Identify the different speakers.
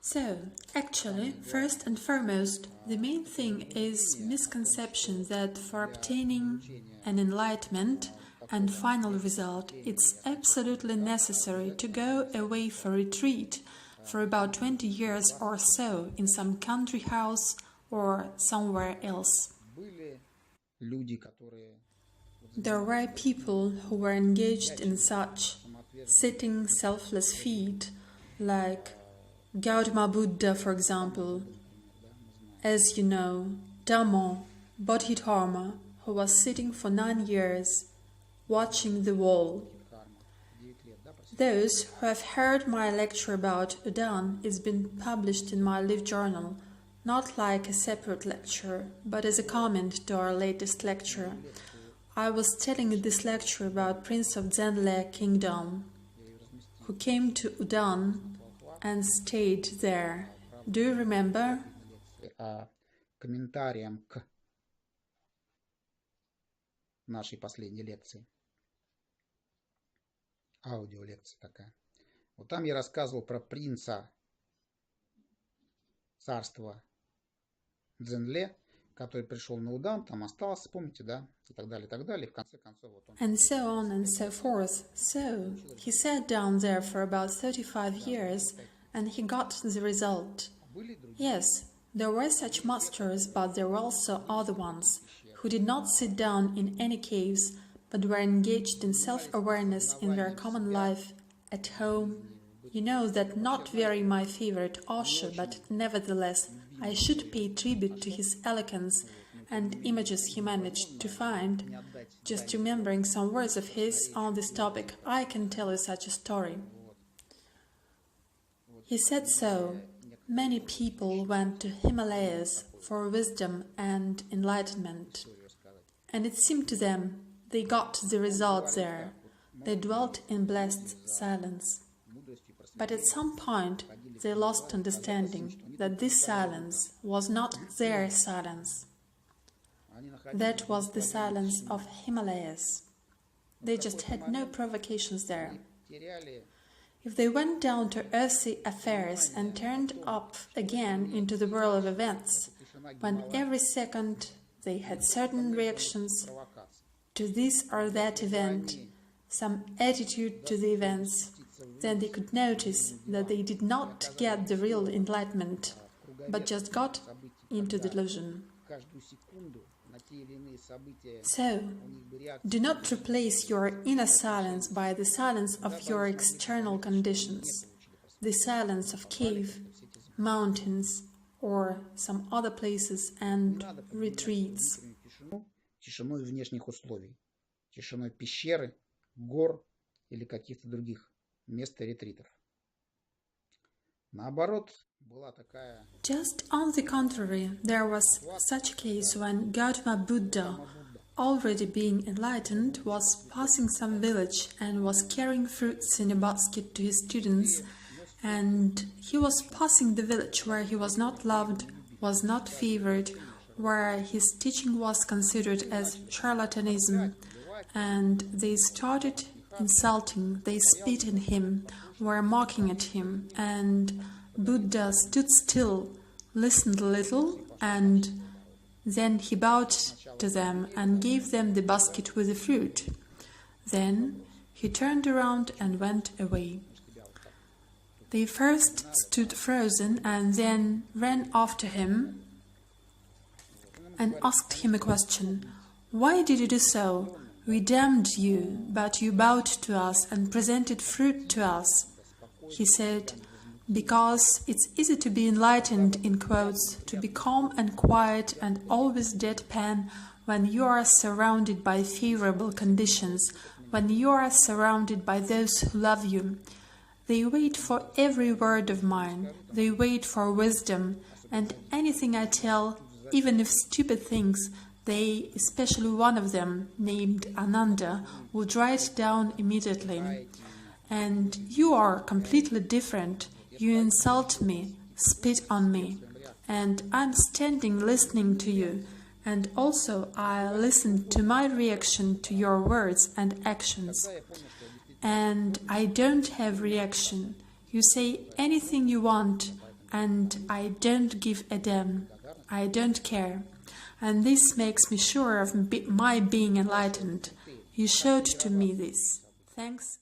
Speaker 1: So, actually, first and foremost, the main thing is misconception that for obtaining an enlightenment and final result, it's absolutely necessary to go away for retreat for about 20 years or so in some country house or somewhere else. There were people who were engaged in such sitting selfless feat, like Gautama Buddha, for example. As you know, Dhammo Bodhidharma, who was sitting for 9 years, watching the wall. Those who have heard my lecture about Udaan, it's been published in my Live Journal, not like a separate lecture, but as a comment to our latest lecture. I was telling this lecture about Prince of Zenle Kingdom, who came to Udaan and stayed there. Do you remember?
Speaker 2: Комментариям к нашей последней лекции. Аудиолекция такая. Вот там я рассказывал про принца царства Дзенле, который пришел на Удан, там остался, помните, да? И так далее, и так далее. И в конце концов вот он...
Speaker 1: And so on and so forth. So, he sat down there for about 35 years and he got the result. Yes, there were such masters, but there were also other ones who did not sit down in any caves, but were engaged in self-awareness in their common life, at home. You know that not very my favorite Osho, but nevertheless I should pay tribute to his eloquence and images he managed to find. Just remembering some words of his on this topic, I can tell you such a story. He said so. Many people went to Himalayas for wisdom and enlightenment, and it seemed to them they got the result there. They dwelt in blessed silence. But at some point they lost understanding that this silence was not their silence. That was the silence of Himalayas. They just had no provocations there. If they went down to earthly affairs and turned up again into the world of events, when every second they had certain reactions to this or that event, some attitude to the events, then they could notice that they did not get the real enlightenment, but just got into delusion. So, do not replace your inner silence by the silence of your external conditions, the silence of cave, mountains, or some other places and retreats.
Speaker 2: Тишиной внешних условий, тишиной пещеры, гор или каких-то других мест ретритов. Наоборот, была такая...
Speaker 1: Just on the contrary, there was such a case when Gautama Buddha, already being enlightened, was passing some village and was carrying fruits in a basket to his students, and he was passing the village where he was not loved, was not favored, where his teaching was considered as charlatanism, and they started insulting, they spit in him, were mocking at him, and Buddha stood still, listened a little, and then he bowed to them and gave them the basket with the fruit. Then he turned around and went away. They first stood frozen and then ran after him and asked him a question. Why did you do so? We damned you, but you bowed to us and presented fruit to us. He said, because it's easy to be enlightened, in quotes, to be calm and quiet and always deadpan when you are surrounded by favorable conditions, when you are surrounded by those who love you. They wait for every word of mine, they wait for wisdom, and anything I tell, even if stupid things, they, especially one of them, named Ananda, would write down immediately. And you are completely different. You insult me, spit on me, and I'm standing listening to you, and also I listen to my reaction to your words and actions. And I don't have reaction. You say anything you want, and I don't give a damn. I don't care. And this makes me sure of my being enlightened. You showed to me this. Thanks